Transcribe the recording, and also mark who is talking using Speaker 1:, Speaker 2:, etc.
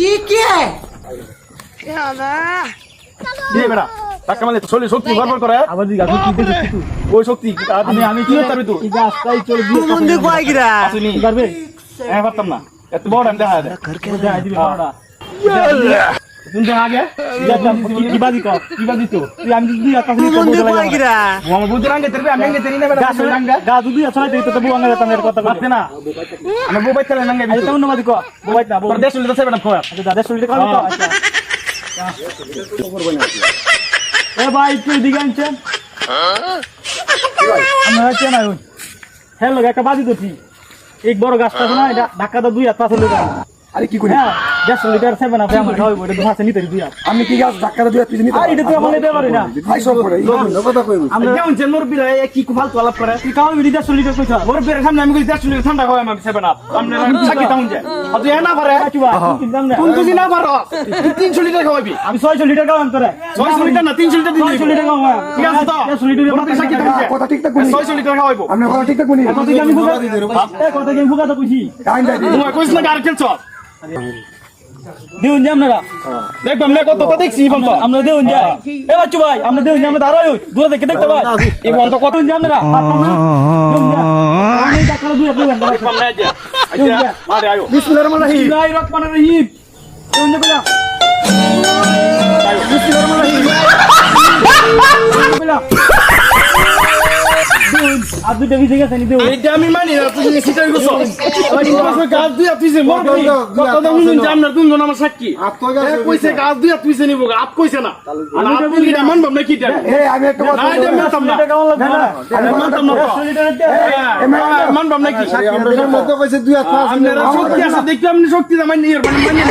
Speaker 1: ये क्या है
Speaker 2: দিয়ে বেড়া টাকা মানে তো শরীর শক্তি গড়বড় করে
Speaker 3: আবার দিগা কি দেখছিস তুই
Speaker 2: ওই শক্তি আমি কি করতে পারবি তুই
Speaker 3: এই রাস্তায় চলে দিয়ে
Speaker 1: तू मुंडे को आएगा
Speaker 2: আসুনি
Speaker 3: পারবে
Speaker 2: হ্যাঁ পারতাম না এত বড় আমি দেখা দেয়
Speaker 3: যা দিবি বড়টা
Speaker 2: তুমি দেখা আগে
Speaker 3: কি বাজি কর কি বাজি তো তুই আমি দিদি
Speaker 1: तू
Speaker 3: কাছে
Speaker 1: मुंडे को आएगा
Speaker 2: ও আমার বুঝে রাঙ্গে তেরবে আমি রাঙ্গে তেরি না বেড়া
Speaker 3: গাছ গা দুদি আছে না তো বউ আঙ্গা তামের কথা
Speaker 2: পারতে না আমি বউ বাইতে রাঙ্গে
Speaker 3: আই তো অন্য বাজি কর বউ বাইত না বউ
Speaker 2: তোর দেশ হইলে তো বেড়া খোয়া
Speaker 3: আচ্ছা দাদা শুনলে কল তো আচ্ছা এ ভাই তুই দিকে আনছেন আমরা হচ্ছে না ওই হ্যালো একটা বাজি তো ঠিক এক বড় গাছটা আছে না এটা ধাক্কা তো 2 হাত পাশে লেগে
Speaker 2: আরে কি করি
Speaker 3: হ্যাঁ 150 লিটার 7 আপে আমার খাওয়াইবো এটা তো হাতে নিতে 2 হাত
Speaker 2: আমি কি গাছ ধাক্কা দিয়ে তুই নিতে
Speaker 3: আর এটা তো আমরা নিতে পারি না
Speaker 2: ভাই সব করে কথা কইবি
Speaker 3: আমরা
Speaker 2: যেমন জন্মর বিরা কি কুফাল তো আলাপ করে
Speaker 3: তুই খাওয়াবি 150 লিটার কইছা
Speaker 2: ওর বের সামনে আমি কই 150 লিটার ঠান্ডা খাওয়াই আমি 7 আপ আমরা সাকি তাউন যায় আর তুই না পারে
Speaker 3: আচ্ছা তুই জান না
Speaker 2: কোন তুই না পারো 300 লিটার খাওয়াবি
Speaker 3: আমি 600 লিটার খাওয়াম তোরে
Speaker 2: 600 লিটার না 300 লিটার দিবি
Speaker 3: 600 লিটার খাওয়াম
Speaker 2: ঠিক আছে তো
Speaker 3: 150 লিটার
Speaker 2: ওর বের সাকি তাউন যায়
Speaker 4: কথা ঠিকঠাক বলি
Speaker 2: 600 লিটার খাওয়াইবো
Speaker 4: আপনি কথা ঠিকঠাক বলি
Speaker 3: কথা কি আমি বুঝা এ কথা কি আমি বুঝা তো কইছি
Speaker 2: তোমার কইছ না আর খেলছ
Speaker 3: দেউন জাম না
Speaker 2: দেখবাম না কত তো দেখছি বলতো
Speaker 3: আমরা দেউন যা এ বাচ্চু ভাই আমরা দেউন যা আমরা দাঁড়াই দূরে থেকে দেখতে ভাই
Speaker 2: এই বলতো কত
Speaker 3: দেউন জাম না পারতাম না দেউন যা আমি টাকা দুই হাত দেউন
Speaker 2: দেখবাম না যা আচ্ছা আরে আয়ো
Speaker 4: বিসমিল্লাহির রহমানির রহিম
Speaker 3: বিসমিল্লাহির রহমানির রহিম দেউন যা বলা
Speaker 4: বিসমিল্লাহির রহমানির রহিম
Speaker 3: বলা দেউন আর দুটো ভিজে গেছে নি দেউন
Speaker 2: এইটা আমি মানি না তুই সিটার গছ ওই তোমার গাছ দিয়া তুইছে মরবি কত দাম হুন জাম না তুমি আমার সাক্ষী কইছে গাছ দিয়া তুইছে নিব আপ কইছে না আর আপ কি মান ভাবনা কি টা
Speaker 4: আমি একটা কথা
Speaker 2: না এটা মানতাম না
Speaker 3: কেমন লাগবে না
Speaker 2: আমি মানতাম না
Speaker 3: 100 লিটার
Speaker 2: মান ভাবনা কি
Speaker 4: আমরা মধ্যে কইছে দুই হাত
Speaker 2: আপনারা শক্তি আছে দেখতে আপনি শক্তি জামাই নিয়ে মানে